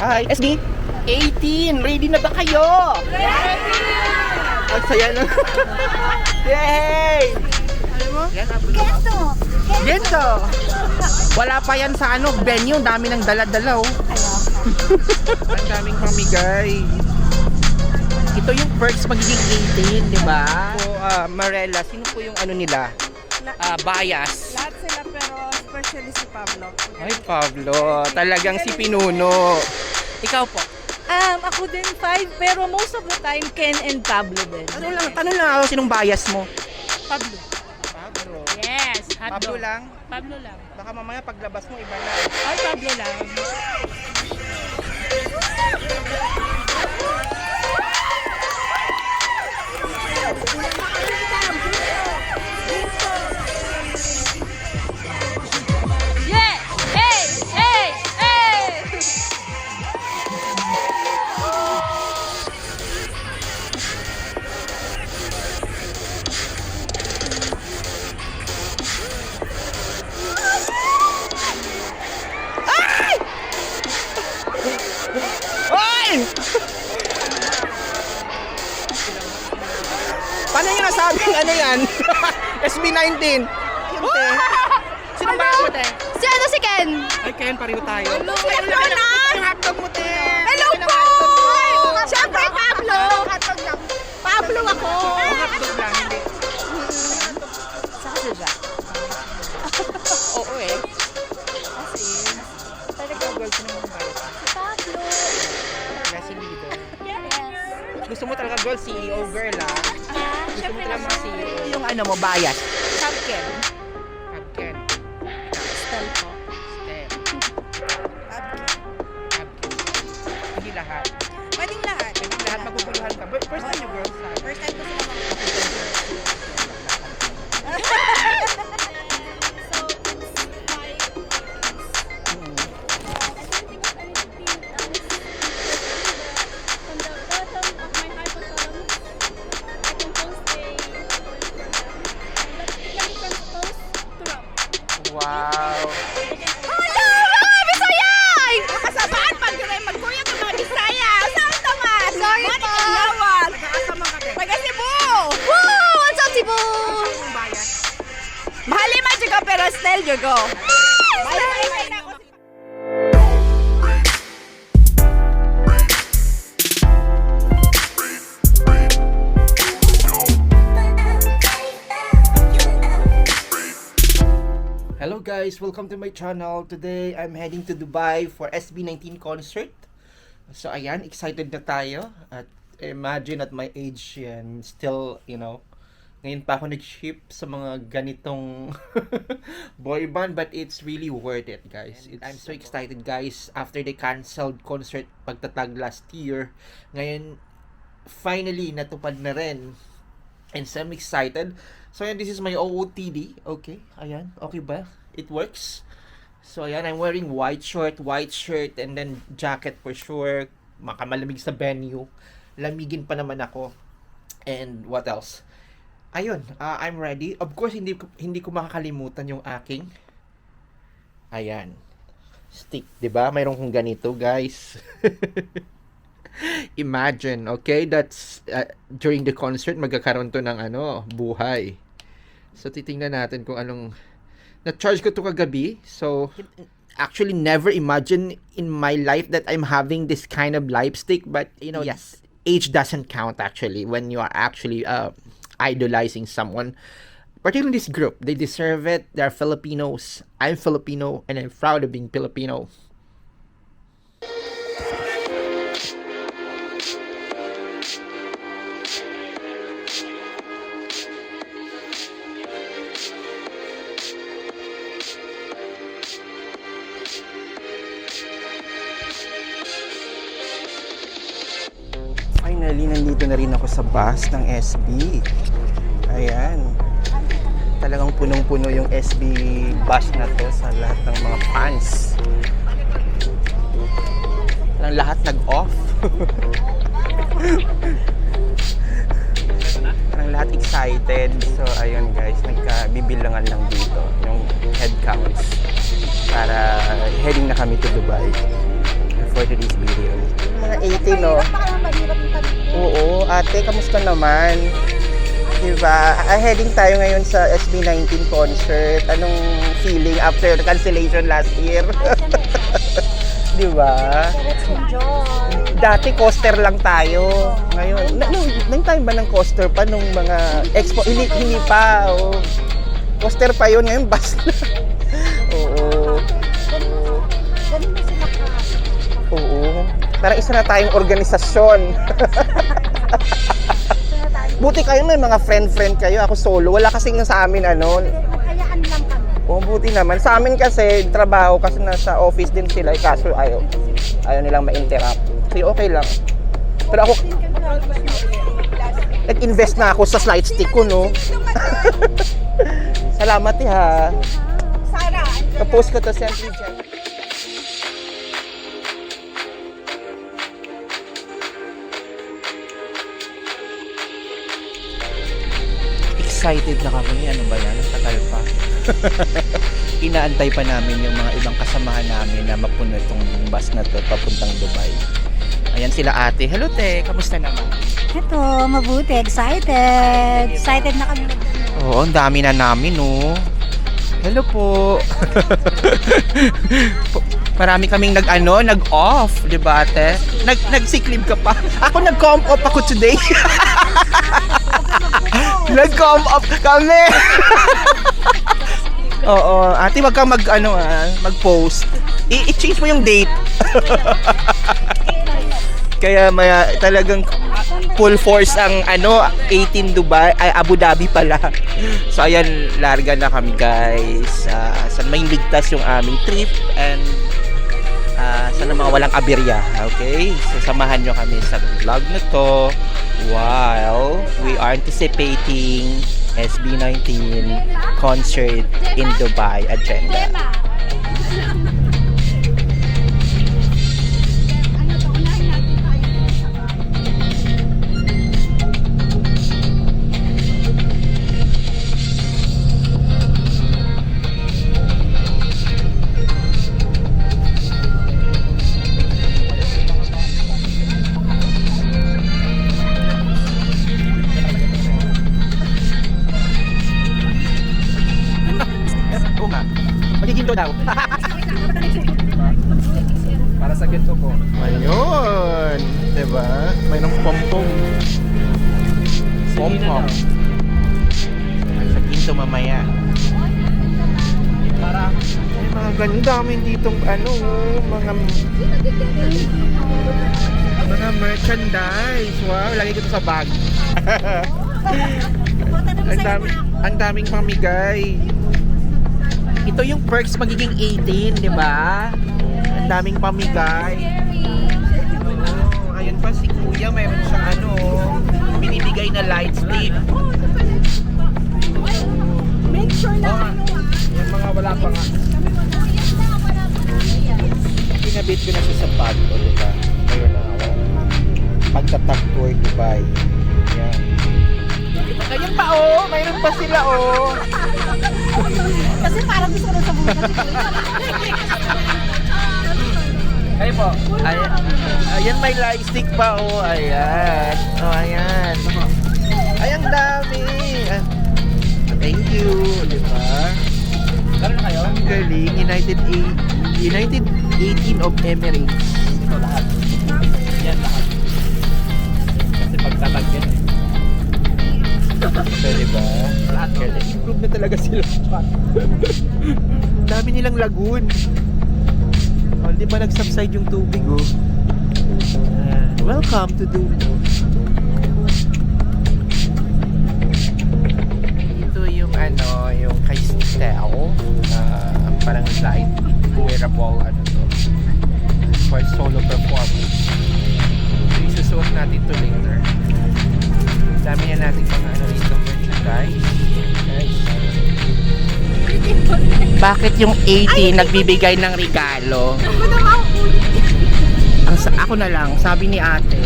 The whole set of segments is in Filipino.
Hi, SB 18, ready na ba kayo? Ready! Ang saya na. Yay! Alam mo? Gento! Gento! Wala pa yan sa venue, dami ng dala-dala oh. Ang daming pamigay. Ito yung perks magiging 18, di ba? So, Marella, sino po yung nila? Bias. Lahat sila pero especially si Pablo. Ay, Pablo, talagang si Pinuno. Ikaw po? Ako din 5 pero most of the time Ken and Pablo din. Tanong lang ako, sinong bias mo? Pablo. Pablo. Yes, Pablo lang? Pablo lang. Baka mamaya paglabas mo iba na. Ay, Pablo lang. Yeah! Hey! Hey! Hey! Hoy! Paano nyo nasabing yan? SB19. Yun, te. Sinong bias mo, te? Si Ken? Ay, Ken, pareho tayo. Hello, Ken! Hotdog mo, te. Hello po! Siyempre, Pablo! Pablo ako! Hotdog lang, hindi. Saka si Jack. Oo eh. Talagang girl, sino mo bias? Pablo! Kasi leader. Yes. Gusto mo talaga girl, CEO girl ah. Gusto mo talaga mga CEO. Yung mo, bias. Sam Ken. Captain. Stel po. Step. Captain. Hindi lahat. Pwedeng lahat. Hindi lahat maguguluhan ka. But first time yung girl sa First time ko sila wow. Hello! Bisayay! Kasabaan pag magkuya ka mga Bisaya. Saan taman? Sorry po. Nag-aasama ka din. Taga Cebu! Woo! What's up, Cebu? Yung bias. Mahali man juga pero still juga. Hello guys, welcome to my channel. Today, I'm heading to Dubai for SB19 concert. So ayan, excited na tayo. At imagine at my age yan, still, ngayon pa ako nag-ship sa mga ganitong boy band, but it's really worth it, guys. I'm so excited, guys. After the canceled concert pagtatag last year, ngayon, finally, natupad na rin. And so I'm excited. So ayan, this is my OOTD. Okay, ayan, okay ba? It works. So ayan, I'm wearing white shirt, and then jacket for sure. Makamalamig sa venue. Lamigin pa naman ako. And what else? Ayun, I'm ready. Of course, hindi ko makakalimutan yung aking stick, 'di ba? Mayroon kong ganito, guys. Imagine, okay? That's during the concert magkakaroon to ng buhay. So titingnan natin kung anong na-charge ko to kagabi. So actually never imagine in my life that I'm having this kind of lipstick, but yes, age doesn't count actually when you are actually idolizing someone. Particularly this group, they deserve it. They're Filipinos. I'm Filipino and I'm proud of being Filipino. Finally, nandito na rin ako sa bus ng SB. Ayan. Talagang punong-puno yung SB bus na to sa lahat ng mga fans. Parang lahat nag-off. Parang lahat excited. So, ayun guys, nagkabibilangan lang dito yung head counts para heading na kami to Dubai. for today's video. Mga 18, no? Oo, ate, kamusta naman? Diba? Heading tayo ngayon sa SB19 concert. Anong feeling after the cancellation last year? Diba? Let's enjoy. Dati coaster lang tayo. Ngayon, nang time ba ng coaster pa nung mga expo? Hindi pa. Oh. Coaster pa yun, ngayon bus na. Oo. Ganun na sila ka. Oo. Tara, isa na tayong organisasyon. Buti kayo may mga friend kayo. Ako solo. Wala kasing sa amin ano. Magkayaan lang kami. Oo, buti naman. Sa amin kasi, trabaho kasi nasa office din sila. Kaso ayaw nilang ma-interrupt. So okay lang. Pero ako, nag-invest na ako sa slide stick ko, no? Salamat ha. Sara, Tapos ko to simply dyan. Excited na kami. Ano ba yan? Ang tagal pa. Inaantay pa namin yung mga ibang kasamahan namin na mapuno itong bus na to papuntang Dubai. Ayan sila ate. Hello te, kamusta naman? Ito, mabuti. Excited. Excited na kami. Oo, ang dami na namin, no? Hello po. Marami kaming nag-off, di ba ate? Nag-sick leave ka pa. Ako nag-com off ako today. Nag-com off kami. Oo, ate wag kang mag-post. I-change mo yung date. Kaya talagang full force ang 18 Dubai ay Abu Dhabi pala. So ayan, larga na kami guys. Sana may ligtas yung aming trip and sana mga walang aberya. Okay? So samahan nyo kami sa vlog na to while we are anticipating SB19 concert in Dubai agenda. Magiging daw. Para sa ginto po. Ayun, 'di ba? Mayroong pompom. Pompom. Ay, sa ginto mamaya. Para Ay, mga ganun dami ditong mga merchandise. Wow, lagay ko to sa bag. ang daming pamigay. Ito yung perks magiging 18, di ba? Ang daming pamigay. Oh, ayun pa si Kuya, mayroon siyang binibigay na light stick. Make sure na yung mga wala pa nga. Pinabit ko na siya sa bag ko, di ba? Mayroon na ako. Pagtatag tour Dubai. Yan. Ayan pa mayroon pa sila Kasi parang gusto ko sa buhay. Kayo po. Ayan may light stick pa ayan. Ayan. Ay, ang dami. Thank you, di ba? Karoon na kayo? Ang galing. United 18 of Emirates. Ito lahat. Yan lahat. Kasi pagtatag yan eh. So, di ba? Lahat galing. Improve na talaga sila. Dami nilang lagoon. Oh, di ba nag-subside yung tubig, welcome to Dubai. Ito yung yung kay Stel, parang light wearable for solo performance. So, isusuot natin to later. Dami na natin mga rito merchandise. Bakit yung 80 nagbibigay ng regalo? Ako na lang, sabi ni ate.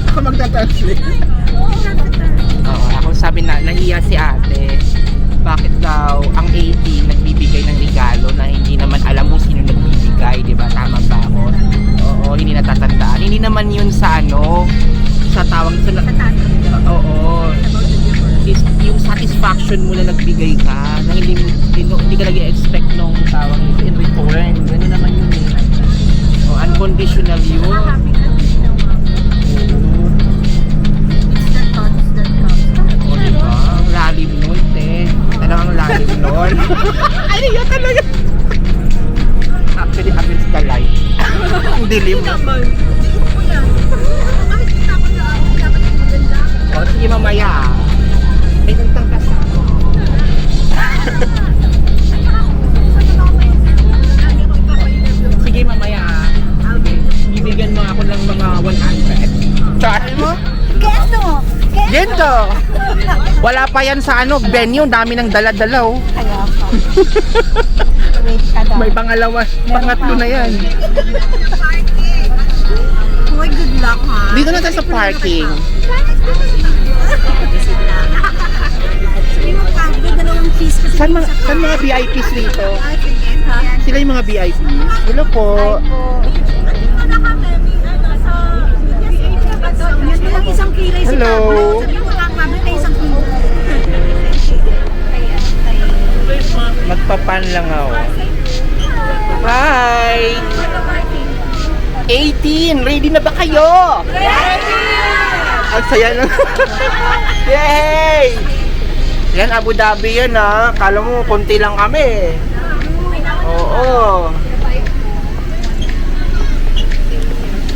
Ako magta-translate. Oo, ako sabi nahiya si ate. Bakit daw ang 80 nagbibigay ng regalo na hindi naman alam mo sino nagbibigay, di ba? Tama ba ako? Oo, hindi natatandaan. Hindi naman yun sa ano, sa tawag sa... Oo. Is yung satisfaction mo na nagbigay ka, na hindi ka nag-expect nung tawag nito in return. Ganun naman yun eh. Oh, unconditional yun. Oh, diba? Ang lalim nun, te. Talagang lalim nun. Ano yun talaga? Actually, against the light. Ang dilim. Oh, sige mamaya. May tantang kasama. Sige mamaya. Bibigyan mo ako ng mga 100. Char mo? Gento! Wala pa yan sa ano, venue. Dami ng dala-dala oh. May pangalawa, pangatlo na yan. Hoy, good luck ha. Dito na tayo sa parking. Hindi mo pagod, dalawang cheese kasi. Saan mga VIPs rito? Sila yung mga VIP. Hello po. Isang kilay si Hello. Pablo. Sabi mo lang, Pablo, ay isang kilo. Magpapan lang ako. Hi! 18! Ready na ba kayo? Ready! Ang saya na. Yay! Yan, Abu Dhabi yan ha. Kala mo, konti lang kami. Oo.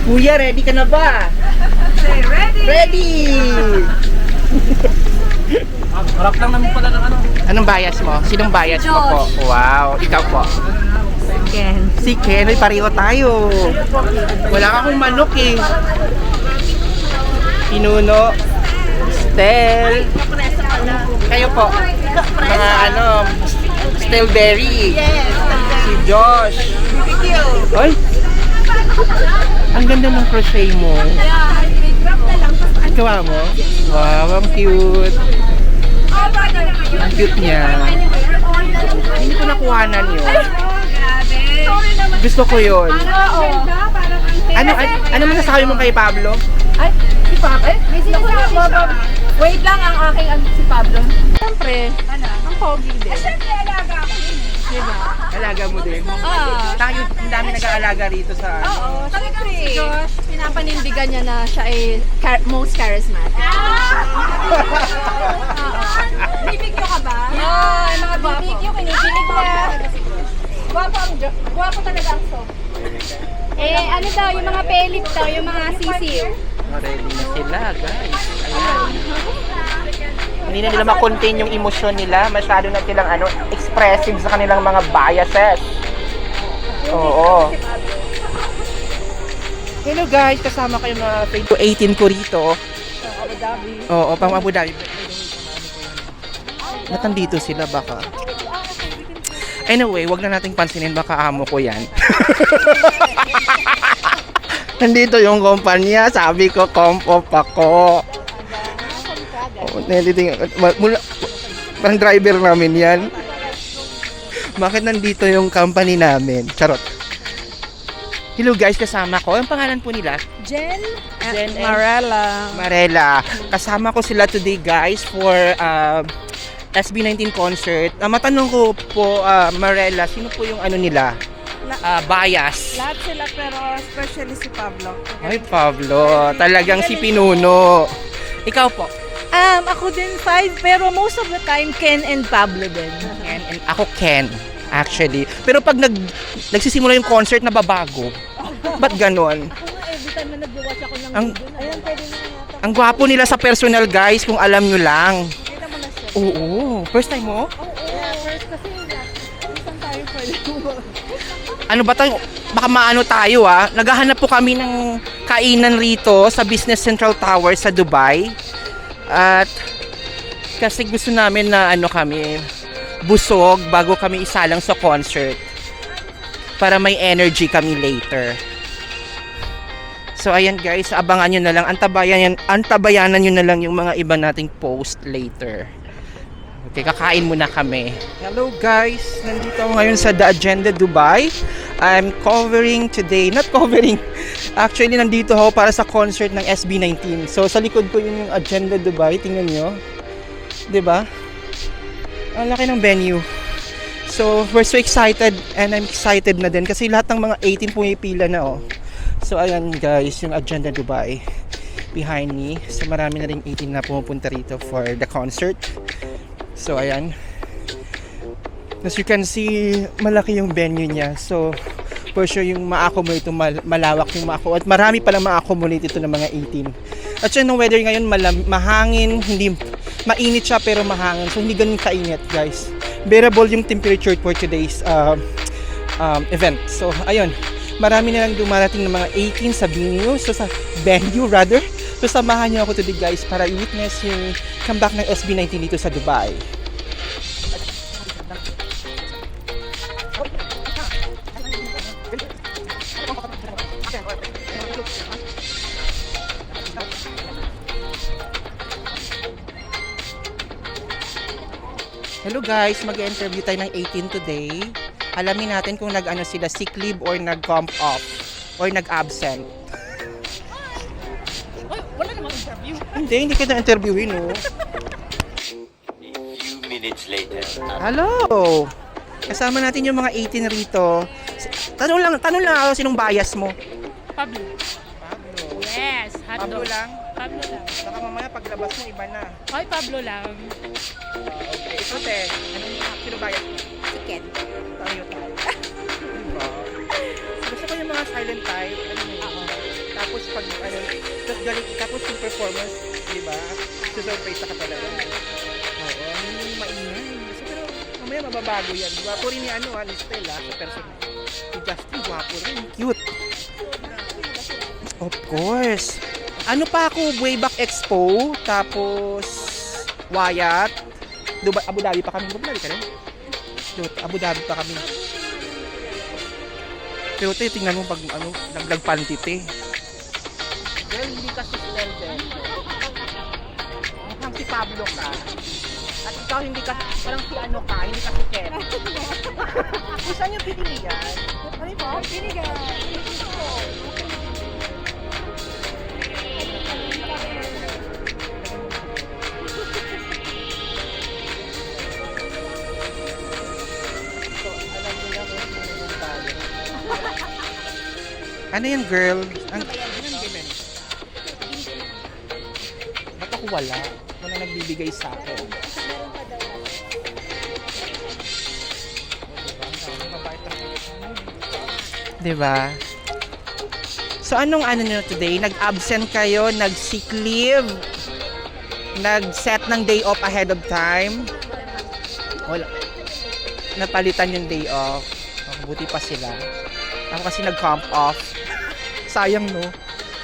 Kuya, ready ka na ba? Ready! Ready! Harap lang naman pala ng ano. Anong bias mo? Sinong bias mo po? Wow, ikaw po. Ken. Si Ken, ay pareho tayo. Wala akong manok eh. Pinuno. Stel. Kayo po. Mga ano, Stelberry. Si Josh. Oy. Ang ganda ng crochet mo. Gawa mo? Wow, ang cute. Ang cute niya. Hindi ko nakuhanan yun. Gusto ko yun. Ano masasabi mo kay Pablo? Ay, si Pablo? Eh, may sinasabi siya. Wait lang, ang aking si Pablo. Siyempre, ang pogi din. Siyempre, alaga ako din. Diba? Alaga mo din. Tayo, ang dami nag-aalaga rito sa... Oo, siyempre. Si Josh, pinapanindigan niya na siya ay most charismatic. Bibigyo ka ba? Oo, yung mga bibigyo, kinikilig na. Guwapo ang Josh. Guwapo talaga ang so. Ano daw, yung mga pelit daw, yung mga sisiw. Ready na sila, guys. Ayan. Hindi na nila ma-contain yung emosyon nila. Masyado na silang expressive sa kanilang mga biases. Oo. Hello guys, kasama kayo mga friend ko 18 ko rito. Abu Dhabi. Oo, pang Abu Dhabi. Ba't nandito sila baka? Anyway, wag na nating pansinin, baka amo ko yan. Nandito yung kumpanya, sabi ko, comp-off ako. Oh, parang driver namin yan. Bakit nandito yung company namin? Charot. Hello guys, kasama ko. Ang pangalan po nila? Jen Jen and Marella. Marella. Kasama ko sila today guys for SB19 concert. Matanong ko po, Marella, sino po yung nila? Bias. Lahat sila pero especially si Pablo. Ay, Pablo. Talagang si Pinuno. Ikaw po? Ako din 5 pero most of the time Ken and Pablo din. Ken and ako Ken, actually. Pero pag nagsisimula yung concert, nababago. Ba't ganon? Every time na nag-watch ako ng Ang- video, ayun, pwede na yata. Ang gwapo nila sa personal guys, kung alam nyo lang. Kita mo na siya. Oo. First time mo? Yeah, first kasi isang tayo pwede. Ano ba tayo? Baka maano tayo Naghahanap po kami ng kainan rito sa Business Central Tower sa Dubai. At kasi gusto namin na kami busog bago kami isalang sa concert. Para may energy kami later. So ayan guys, abangan nyo na lang. Antabayanan nyo na lang yung mga iba nating post later. Okay, kakain muna kami. Hello guys, nandito ako ngayon sa The Agenda Dubai. I'm covering today, not covering, actually nandito ako para sa concert ng SB19. So sa likod ko yun yung Agenda Dubai, tingnan nyo. 'Di ba? Ang laki ng venue. So we're so excited and I'm excited na din kasi lahat ng mga 18 pumipila na oh. So ayan guys, yung Agenda Dubai behind me. So marami na ring 18 na pumupunta rito for the concert. So ayan. As you can see, malaki yung venue niya. So, for sure yung ma-accommodate ito, malawak yung ma-accommodate. At marami palang ma-accommodate ito ng mga 18. At yun, yung weather ngayon, mahangin, hindi, mainit siya pero mahangin. So, hindi ganun kainit, guys. Bearable yung temperature for today's event. So, ayun. Marami na lang dumarating ng mga 18 sa venue. So, sa venue, rather. So, samahan niyo ako today, guys, para i-witness yung comeback ng SB19 dito sa Dubai. Hello guys, mag-interview tayo ng 18 today. Alamin natin kung nag-ano sila, sick leave or nag-comp off or nag-absent. Ay, wala namang interview. Hindi kita interviewin, no? A few minutes later. Hello! Kasama natin yung mga 18 rito. Tanong lang ako, sinong bias mo? Pablo. Pablo. Yes, Pablo hotdog. lang? Pablo lang. Baka mamaya paglabas mo, iba na. Hoy, Pablo lang. Okay, ito te, sinong bias mo? Chicken. Tayo. Diba? Gusto ko yung mga silent type, ano mo. Tapos pag ano, tapos galing, tapos yung performance, di ba? Susurprise ka talaga. Oo, hindi maingay. So, pero mamaya mababago yan. Gwapo rin ni ano, ni Stella, sa person. Si Justin, gwapo rin. Cute. Of course. Ano pa ako, way back Expo, tapos Wyatt. Dubai, Abu Dhabi pa kami. Abu Dhabi ka rin? Abu Dhabi pa kami. Pero te, tingnan mo pag ano, nagpantit eh. Girl, hindi ka si Stelden. Mukhang si Pablo ka. At ikaw hindi ka, parang si ano ka, hindi ka si Ken. Kung saan yung pinili yan? Ano po? Pinigan. So, alam mo na kung sino yung tayo. Ano yan, girl? Ang given. Ba't ako wala? Wala nagbibigay sa akin. Diba? So, anong ano nyo today? Nag-absent kayo? Nag-sick leave? Nag-set ng day off ahead of time? Wala. Napalitan yung day off. Buti pa sila. Ako kasi nag-comp off. Sayang, no?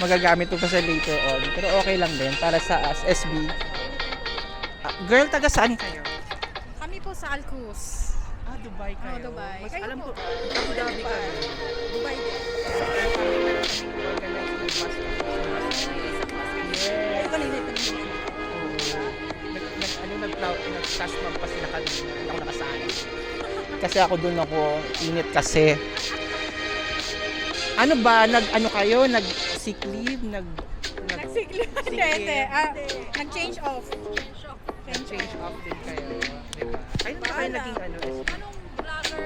Magagamit ko pa sa later on. Pero okay lang din para sa SB. Girl, taga saan kayo? Kami po sa Alcus. Dubai kayo. Oh, Dubai. Mas Kayo alam po. ko, Abu Dhabi ka. Dubai din. Yes. Kanina ito. Nag-flash mob pa sila kanina. Hindi ako nakasali. Kasi ako doon ako, init kasi. Ano ba, nag-ano kayo? Nag-sick leave? Nag-sick leave. Hindi. Nag-change off. Nag-change off din kayo. Diba? Ayun ba kayo naging ano? Anong vlogger?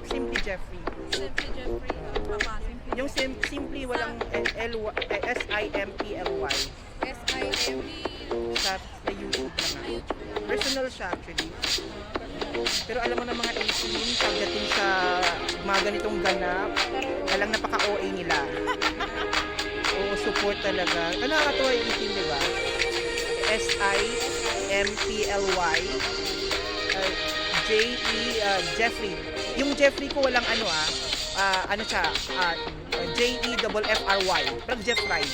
Simply Jeffrey. Simply Jeffrey. Yung simply walang S-I-M-P-L-Y. S-I-M-E. Sa YouTube naman. Personal siya actually. Pero alam mo na mga 18, pagdating sa mga ganitong ganap, alang napaka-OA nila. Oo, support talaga. Nakakatuwa yung 18, di ba? S-I-M-P-L-Y Jeffrey. Yung Jeffrey ko walang ano ano siya, J-E-F-F-R-Y. Parang Jeffrey.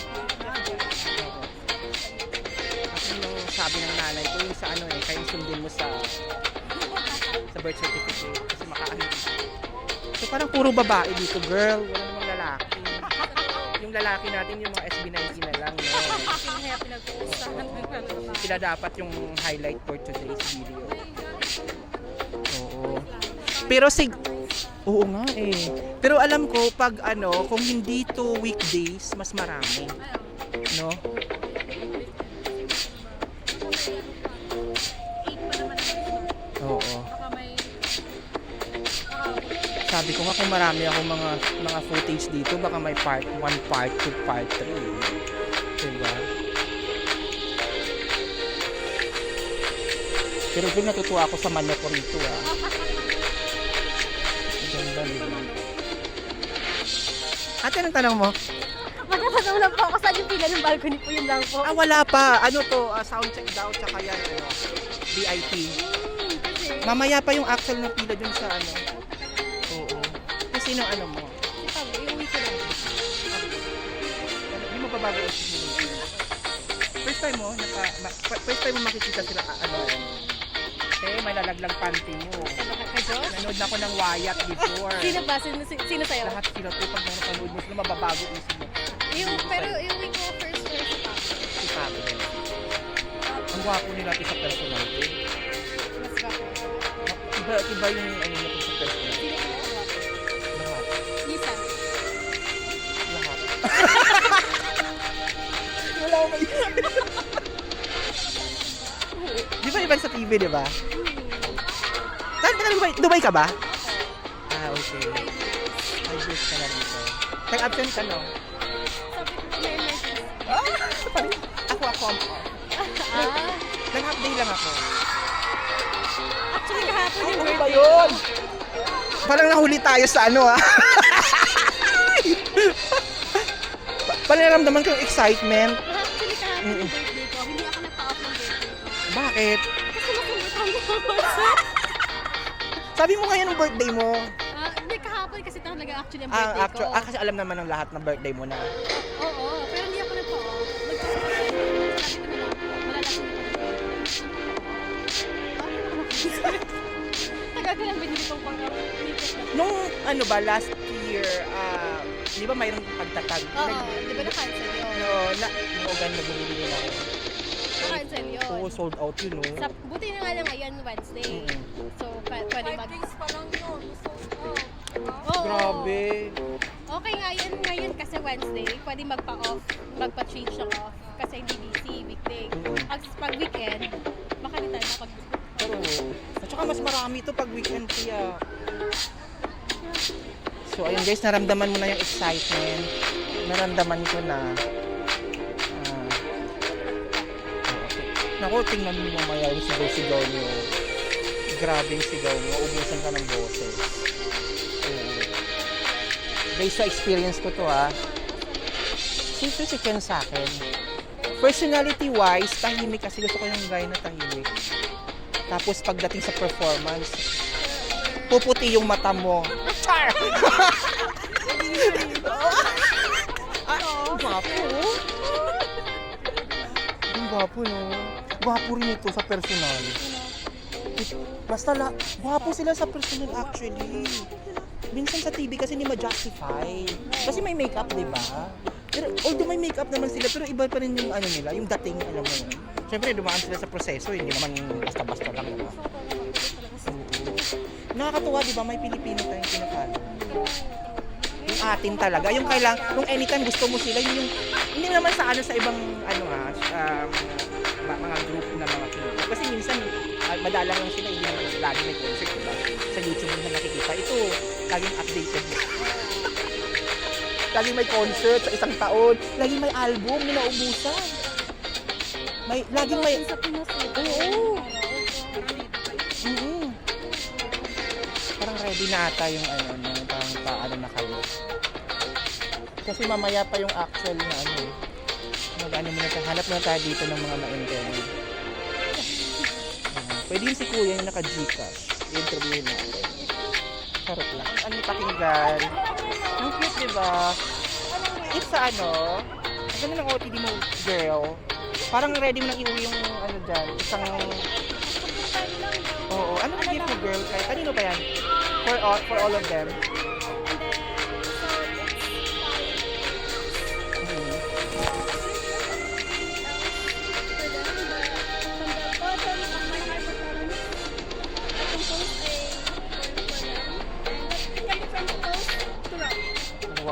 Kasi yung sabi ng nanay ko, yung sa ano kaya sundin mo sa birth certificate. Kasi makaano. So parang puro babae dito, girl. Wala namang lalaki. Yung lalaki natin, yung mga SB19 na lang, no? Kaya pinag-uusapan ng Sila dapat yung highlight for today's video. Oo. Pero Oo nga eh. Pero alam ko, pag kung hindi to weekdays, mas marami. No? Oo. Sabi ko nga kung marami ako mga footage dito, baka may part 1, part 2, part 3. Diba? Pero doon natutuwa ako sa manok ko rito Ganda diba? Ate, anong tanong mo? Magkakasama lang po ako saan yung pila ng balcony po yun lang po. Wala pa. Ano to? Sound check daw, tsaka yan, VIP. Kasi, Mamaya pa yung actual na pila dun sa Oo. Kasi sinong mo? yung week ko lang. Hindi mo pa bago First time mo makikita sila may lalaglag panty mo. Kajo? Nanood na ako ng Wyatt before. Sino ba? Sino sa'yo? Lahat sila to pag napanood mo sila mababago isip mo. Pero yung week ko first choice sa top. Si Pablo. Ang gwapo nila sa personality. Mas bako. Iba yung nila sa personality. Sino ko? Lahat. Lisa. Lahat. Wala ko may Di ba iba sa TV, di ba? Saan ka na Dubai ka ba? Okay. Ay, gusto ka na rito. Nag-absent ka, no? Sabi ko may emergency. Ako. Nag-half day lang ako. Actually kahapon yung Ano birthday ba yun? Parang nahuli tayo sa Parang naramdaman ko yung excitement. Actually kahapon yung birthday ko. Hindi ako nagpa-off ng birthday ko. Bakit? Kasi nakalimutan ko. Sabi mo ngayon ang birthday mo. Hindi kahapon kasi talaga actually ang birthday ko. Kasi alam naman ng lahat ng birthday mo na. Oo, pero hindi ako nagpa-off. Sabi ko na lang po. Malalaking ko na. Tagal ko lang binili kong pang-off. Nung last year, di ba mayroong pagtatag? Oo, di ba na-cancel yun? Na bumili nila ako. Na-cancel yun. Oo, sold out yun, no? Buti na nga lang ngayon, Wednesday. So, pwede mag... 5 days pa lang yun. Oo. Grabe. Okay nga yun ngayon kasi Wednesday, pwede magpa-off, magpa-change ng off kasi hindi busy, weekday. Pag weekend, baka di tayo makapag-book. Pero, at saka mas marami to pag weekend kaya. So, ayun guys, naramdaman mo na yung excitement. Naramdaman ko na. Naku, tingnan mo mamaya yung sigaw-sigaw nyo. Grabe yung sigaw mo. Ubusan ka ng boses. Based sa experience ko to Siyempre si Ken sa akin. Personality-wise, tahimik kasi gusto ko yung guy na tahimik. Tapos pagdating sa performance, puputi yung mata mo. Char! Ang gwapo. Ang gwapo, no? Gwapo rin ito sa personal. Basta gwapo sila sa personal actually. Minsan sa TV kasi hindi ma-justify. Kasi may makeup, di ba? Pero although may makeup naman sila, pero iba pa rin yung nila, yung dating, alam mo yun. Siyempre, dumaan sila sa proseso, hindi naman basta-basta lang, di ba? Nakakatuwa, di ba? May Pilipino tayong pinapalo. Yung atin talaga, yung kung anytime gusto mo sila, yung hindi naman sa sa ibang, mga group na mga Pilipino. Kasi minsan, madalang lang sila, hindi naman lagi may concert, diba? Sa YouTube mo na nakikita. Ito, laging updated. Laging may concert sa isang taon. Laging may album na naubusan. Laging may... Sa Pinas Oo. Parang ready na ata yung parang paano na kayo. Kasi mamaya pa yung actual na hanap na tayo dito ng mga ma-interview. Pwede yung si Kuya yung naka-Gcash. I-interviewin natin. Charot lang. Ano pakinggan? Ang cute, diba? It's ganda ng OTD mo, girl. Parang ready mo nang iuwi yung dyan. Isang... Oo. Ano ang gift mo, girl? Kanino ba yan? For all of them?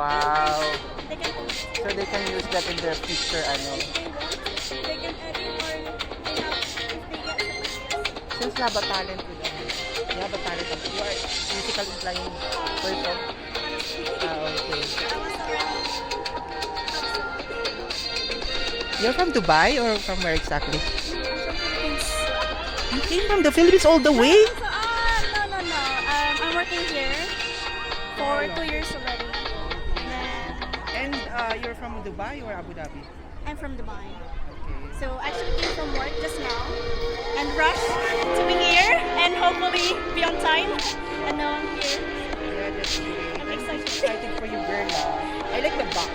Wow. They can own it. So they can use that in their future, ano. If they want, they can edit or they have, if they get somebody else. Since you have a talent with them, you have a talent, you are musical inclined person. Okay. I was already You're from Dubai or from where exactly? from Philippines. You came from the Philippines all the way? So, no. I'm working here for 2 years already. Then And you're from Dubai or Abu Dhabi? I'm from Dubai. Okay. So I actually came from work just now and rushed to be here and hopefully be on time. And now I'm here. Yeah, that's great. I'm I'm excited. excited for you, girl. I like the box.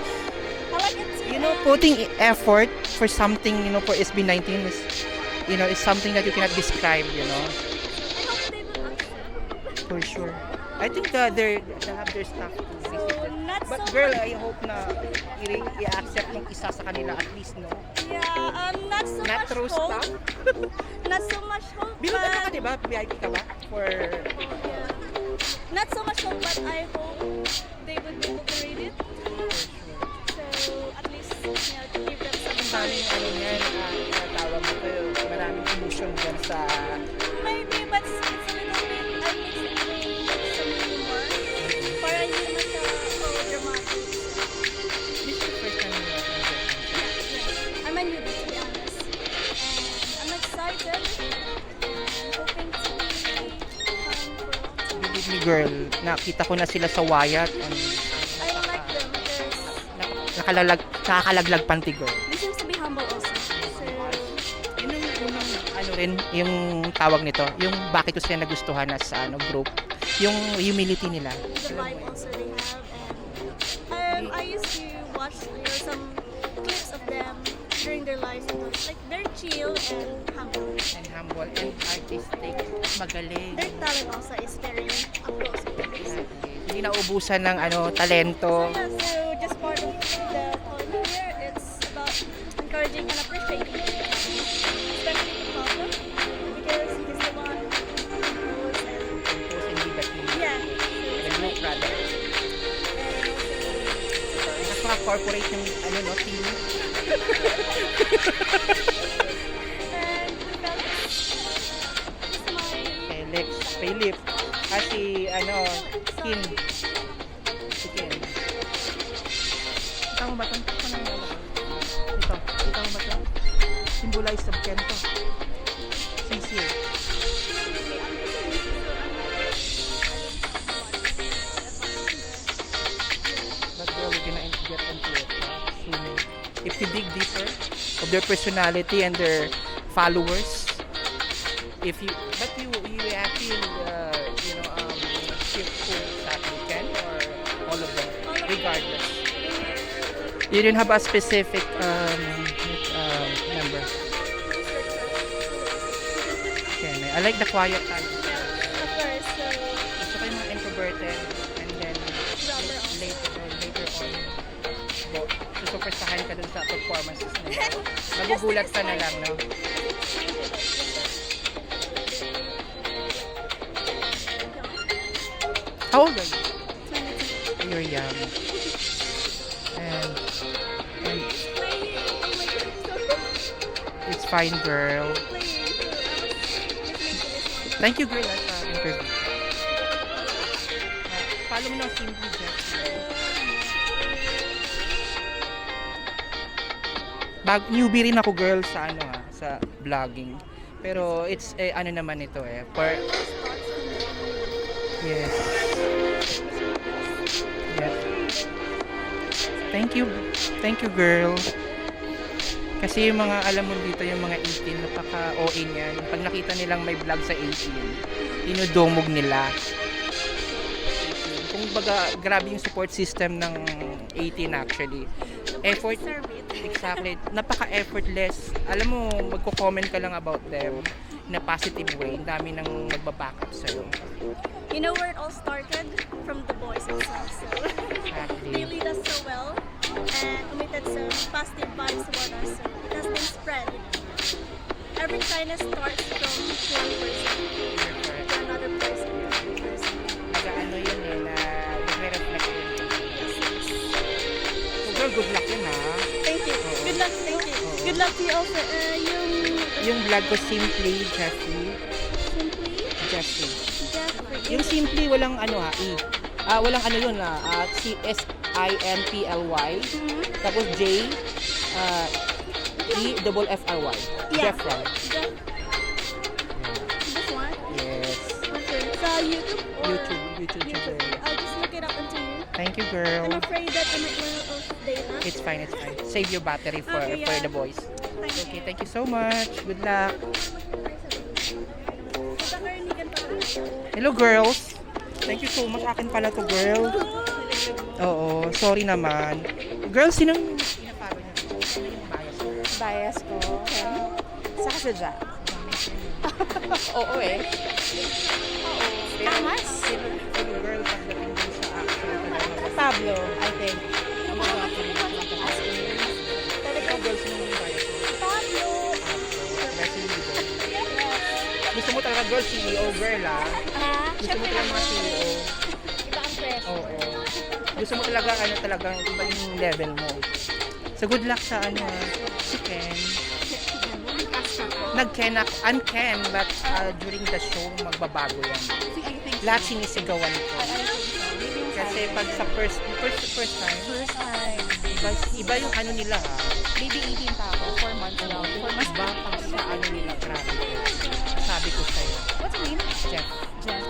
I like it too. You know, putting effort for something, for SB19 is, is something that you cannot describe, I hope they will accept. for sure. I think they have their stuff to So visit. not But so girl, much. I hope na i-accept ng isa sa kanila at least, no? Yeah, not so Not much through hope. stuff. Not so much hope. Bilog but, ka, di ba? VIP ka ba? For... yeah. Not so much hope, but I hope they would be able to read it. So at least, to give them some Ang daming ano yan, tawag mo ko, maraming emotion dyan sa... Maybe, but it's a little bit, I mix it with some humor. Para hindi naman siya dramatic. This is the first time you I'm a newbie, to be honest. And I'm excited and hoping to be fine for a long time. Believe me, girl, nakita ko na sila sa Wyatt. I like them because Nakakalaglag pantigo. they seems to be humble also. So, Yun yung unang, yung tawag nito, yung bakit ko sila nagustuhan as group, yung humility nila. the vibe also they have. And I used to watch some clips of them during their lives. And like they're chill and humble. And humble and artistic, magaling. Their talent also is very up close with the basic. Hindi naubusan ng talento. So, yeah, so just part of the colony here, it's about encouraging and appreciating it. Especially the Pablo, because he's the one who knows and Tapos hindi ba yeah. the group rather. And Mas mga corporate yung team. Felix, Philip. Kasi Kim. Si Kim. Kita mo ba ito? Ito. Kita mo ba ito? Symbolize of Ken to. Sincere. But we're gonna get into it soon. If you dig deeper of their personality and their followers, but you feel cheerful that weekend or all of them, regardless. You didn't have a specific number. Okay, I like the quiet time. of course, so Gusto ko yung mga introverted and then later on susupersahan ka dun sa performances nila. Magugulat ka na lang, no? How old are you? You're young. And it's fine, girl. Thank you, girl, sa interview. Follow mo na Simply Jessie. Newbie rin ako, girl, sa sa vlogging. Pero it's naman ito yes. Yeah. Thank you, girl. Kasi yung mga alam mo dito, yung mga 18, napaka-OA niyan. Pag nakita nilang may vlog sa 18, inudumog nila. Kung baga, grabe yung support system ng 18 actually. Effort, exactly. Napaka-effortless. Alam mo, magko-comment ka lang about them in a positive way. Ang dami nang magbaback up sa'yo. you know where it all started from the boys themselves. So they lead us so well and emitted some positive vibes about us. So it has been spread. Every kindness starts from one person to another person. Baga yun na nagre-reflect yun. Yes, yes. Jeffrey also, Yung vlog ko, Simply Jeffrey. Simply Jeffrey. Jeffrey. Yung Simply, walang ano ha, E. Walang ano yun ha, C-S-I-M-P-L-Y. Tapos J, E-F-F-R-Y. Yeah. Jeffrey. This one? Yes. Okay. Sa YouTube or? YouTube. I'll just look it up into you. Thank you, girl. I'm afraid that I might run out of data. It's fine. Save your battery for Okay, for yeah. the boys. Thank Okay, you. thank you so much. Good luck. Nagkakarinigan pa rin. Hello, girls. Thank you so much. Akin pala to, girl. Oo, sorry naman. Girls, sinong pinapalo niyo? Sino yung bias mo? Bias ko. Saka si Jack. Oo eh. Angas? Sino girl pagdating dun sa action? Pablo, I think. Ikaw, girls, sino yung bias mo? Pablo! Gusto mo talaga, girl, CEO, girl, ah. Gusto mo talaga mga CEO. Iba ang press. Oo. Gusto mo talaga, talagang iba yung level mo. So, good luck sa si Ken. Nag-Ken ako, un-Ken, but during the show, magbabago yan. Lahat sinisigawan ko. Kasi pag sa first time, iba yung ano nila ha. Baby 18 pa ako. 4 months na. 4 months Iba pag sa ano nila, grabe ko. Sabi ko sa'yo, What's your name? Jeff. Jeff.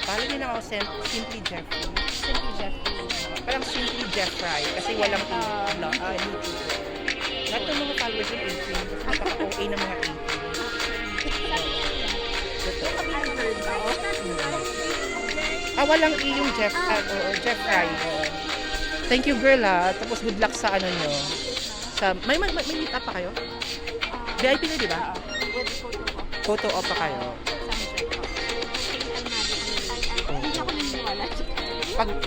Follow nyo na ako, Simply Jeffrey. Simply Jeffrey. Parang Simply Jeffrey kasi walang YouTube. Lahat ng mga followers yung 18 kasi napaka-OA ng mga 18. Walang E yung Jeff, Jeffrey. Thank you, girl, ha. Tapos good luck sa ano nyo. May meet up pa kayo? VIP na, di ba? With photo ko. Photo op pa kayo. Hindi ako naniniwala.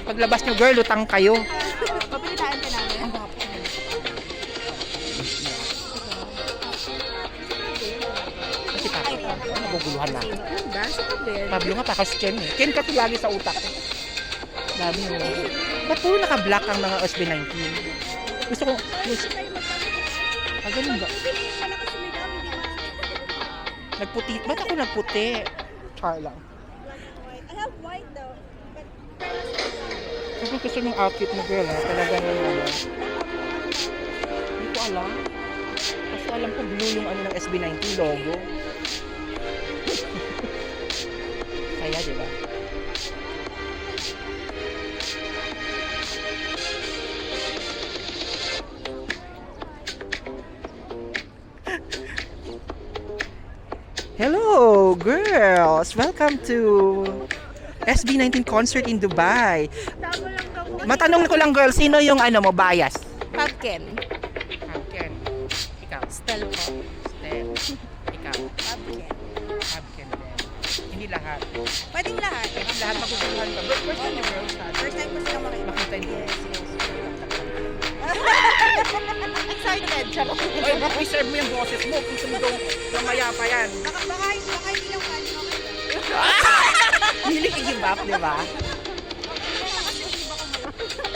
Paglabas nyo, girl, utang kayo. Papilitaan ka namin. Kasi Pablo, naguguluhan na. Ano ba? Sa kabel? Pablo nga, pakas Ken eh. Ken ka to lagi sa utak ko. Dami mo. Ba't puro naka-black ang mga SB19? Gusto ko, ganun ba? Nagputi. Ba't ako nagputi? Char lang. I have white though. Kasi gusto ng outfit mo, girl, ha? Talaga naman. Hindi ko alam. Kasi alam ko blue yung ano ng SB19 logo. Kaya, di ba? Hello, girls! Welcome to SB19 concert in Dubai. Matanong ko lang, girl, sino yung ano mo, bias? Pumpkin. Pumpkin. Ikaw. Stel po. Stel. Ikaw. Pumpkin. Pumpkin din. Hindi lahat. Pwedeng lahat. Hindi lahat maguguluhan ka. But first time yung girls ha? First time ko sila Makita yung Excited. Charot. Oy, preserve mo yung boses mo. Gusto mo daw mamaya pa yan. Baka hindi lang kanya. Hiling i-give up, di ba?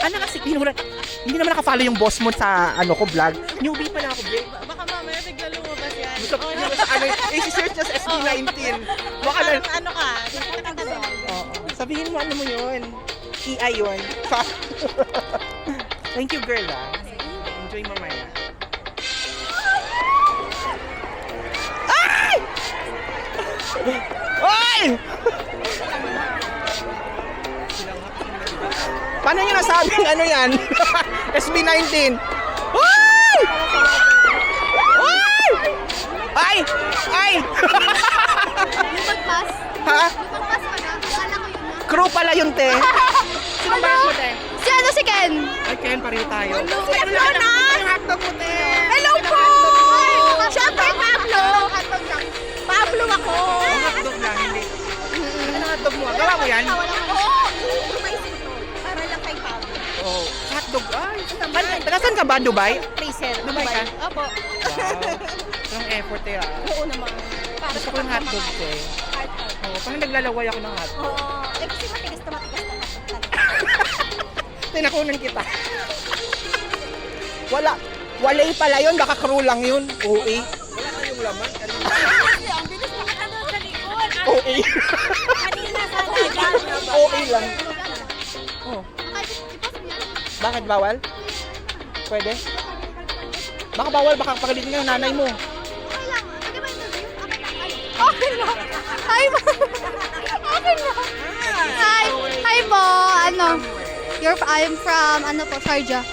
Ano kasi, hindi naman nakafollow yung boss mo sa ano ko vlog. Newbie pa na ako, babe. Baka mamaya bigla lumabas yan. Gusto ko yung sa ano, i-search niya sa SB19. Baka na, Ano ka? Nakita ka doon. oo. Sabihin mo ano mo yun. EI yun. Thank you, girl, ah. Enjoy mamaya. Ay! Ay! Paano nyo nasabing ano yan? SB19. Ay! Ay! Ay! Ay! Pagpas. Ha? Pagpas pa na. Wala ko yun na. Crew pala yun, te. Sino ba mo, te? Si ano si Ken? Ay, Ken, pareho tayo. Si Fiona! Hotdog mo, te. Hello po! Siyempre Pablo! Pablo ako! Hotdog lang, hindi. Ano hotdog mo? Gawa mo yan? Oo! Tumaysin to. Para lang kay Pablo. Oo. Hotdog. Ay, saan ka ba? Dubai? Placer. Dubai ka? Opo. Wow. Ang effort, eh, ah. Oo naman. Para Gusto ko yung hotdog, te. Oo, parang naglalaway ako ng hotdog. Oo. Eh kasi matigas na matigas na. Tinakunan kita. Wala. Walay pala yun, baka crew lang yun. OA. Wala kayong laman. Ang bilis makatalo sa likod. OA. Kanina sa dagat. OA lang. Oh. Bakit bawal? Pwede? Baka bawal, baka pagalitin ka ng nanay mo. Okay na. Hi, ma. Okay na. Hi. Hi po. Ano? I'm from, ano po, Sharjah.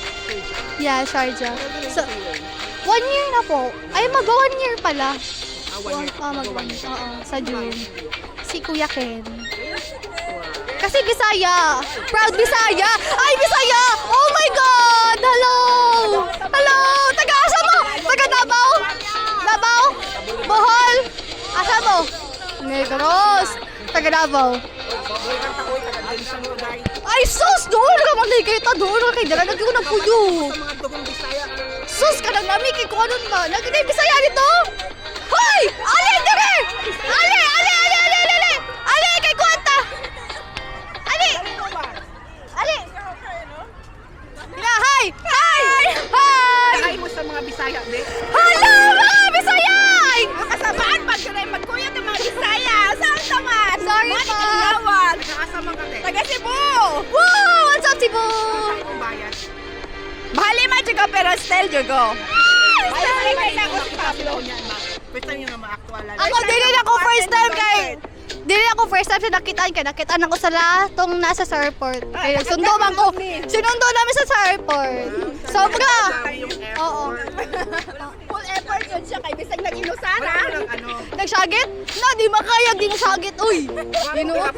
Yeah, Sharjah. So, 1 year na po. Ay, mag-1 year pala. Mag-1 year. Oo, sa June. Si Kuya Ken. Kasi Bisaya. Proud Bisaya. Ay, Bisaya! Oh my God! Hello! Hello! Taga-asa mo? Taga-Davao? Davao? Bohol? Asa mo? Negros. Taga-Davao. Ay, sus! Doon ka maligita. Doon ka kay Dala. Lagi ko ng puyo. Sus ka nang nami kay ko ano na. Lagi na yung Bisaya dito. Hoy! Ali! Dire! Ali! Ali! Ali! Ali! Ali! Ali! Kay Kuwanta! Ali! Ali! Na, hi! Hi! Hi! Hi mo sa mga Bisaya, be. Hello, mga Bisaya! Ay! Kasabaan pag ka rin magkuyot ng mga Bisaya. Saan naman? Sorry po. Nakasama ka, te. Taga Cebu. Wow! What's up, Cebu? Ang bayan. Mahali man juga pero still juga. Sorry, ako si Pablo. First time yung ma-actualan. Ako, dili na ako first time kay... Dili ako first time sa nakitaan kay nakitaan ako sa latong nasa sa airport. Kaya sundo man ko. Sinundo namin sa airport. Sobra. Oo. Full effort yun siya kay bisag nag-inusara. Nagsagit? Na, di makaya, di nasagit. Uy. Binuot.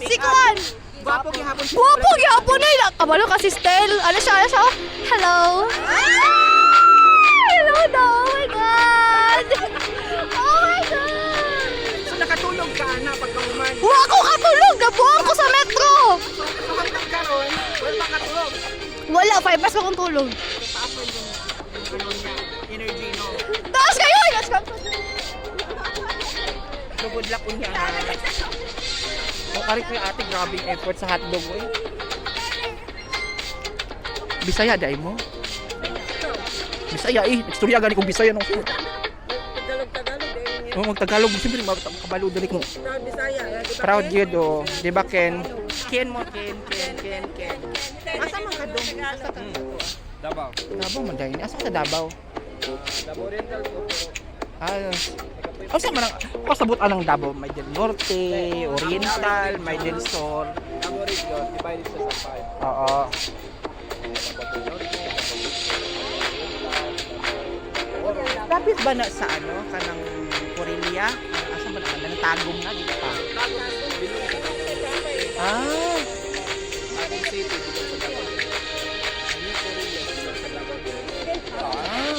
Si Kuan. Gwapo gihapon. Guwapo, gihapon na yun. Kabalo kasi Stel. Ano siya? Ano siya? Hello. Hello daw. Oh my God. Oh my God. So nakatulog ka na pagkahuman. Wa ako katulog. Nabuang ko sa metro. So hanggang karon, wala makatulog. Wala, 5 hours akong tulog. Tapos yung ano niya, energy no. Taas kayo! Let's go! So good luck unya. O karit ni ate, grabe yung effort sa hotdog mo eh. Bisaya dai mo? Bisaya eh. Istorya gani kung Bisaya no. Oh, mag-Tagalog siyempre kabalo dali ko. Proud yun do. Di ba Ken? Ken mo Ken. Asa man ka dong? Asa ka? Davao. Davao man dai. Asa ka Davao? Davao Oriental po. Asa man ang pasabot anang Davao? May del Norte, Oriental, may del Sur. Davao region, divided sa 5. Oo. Lapit ba na sa ano kanang Corelia? Asa man ang tagong na dito pa? Ah, Akong city, dito sa Davao. New Korea, dito sa Davao.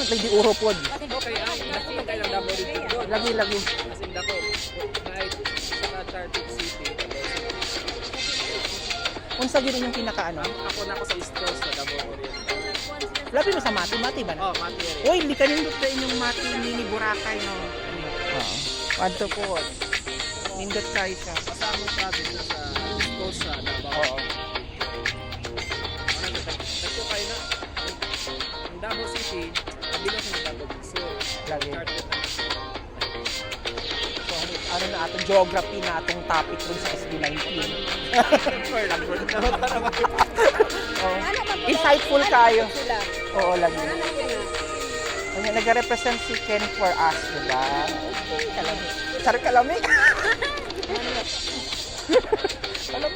lagi uro pod. Okay, dako man kayo ng Davao region doon. Lagi. As in dako. Kahit sa Chartic City. Unsa gyud yung pinakaano? Ako na ako sa East Coast sa Davao Oriental. Labi mo sa mati ba na? Oh, Mati. Uy, hindi ka nindot na inyong mati mini Boracay no. Oo. Adto po. Nindot kayo siya. Kasama province sa East Coast sa Davao. Oo. Dako kayo na. Ang Davao City, kabilang sa Davao Sur. Lagi. Chartic na. So, ano na atong geography na atong topic dun sa SB19. For lang bro. Oh, insightful kayo. Oo, lagi. Ano nag-represent si Ken for us, diba? Kalami. Sar kalami. Kalami.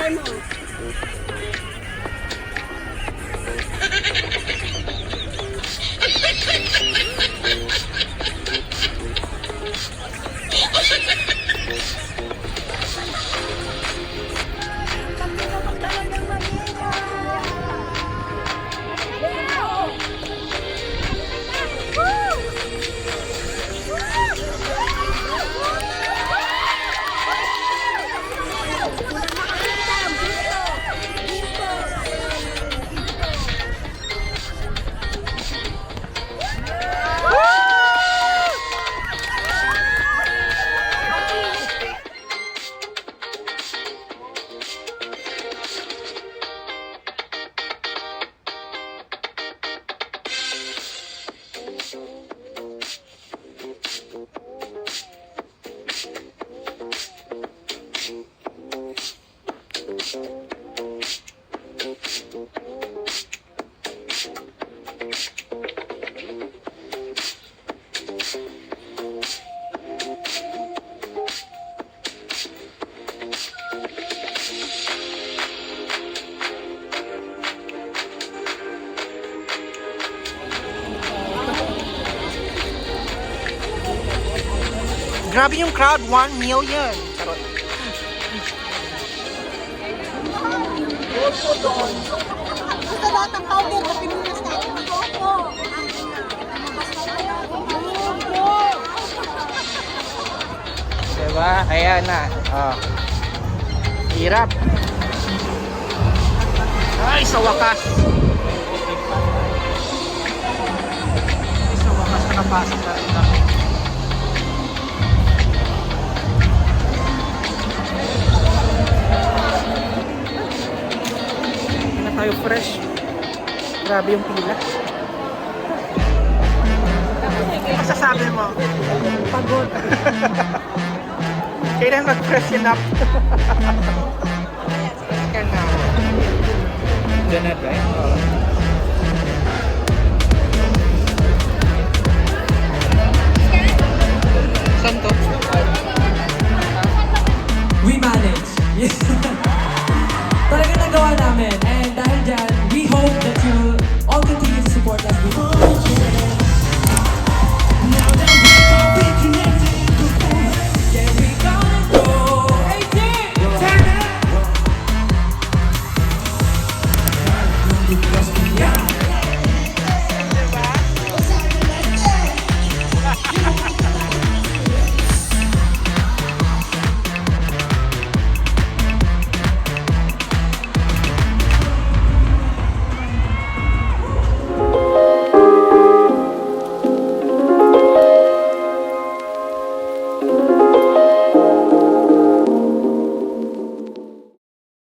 Try mo. Grabe yung crowd, 1 million. Charot. Gusto lahat ng powder na pinunas natin. Diba? Ayan na. Oh. Hirap. Ay, sa wakas. Sa wakas nakapasok na rin kami. Hindi na tayo fresh. Grabe yung pila. Ano masasabi mo? Pagod. Kailan mag-freshen up? Ka na. Ganun, right? Oh. Saan to? We manage. Talaga nagawa namin.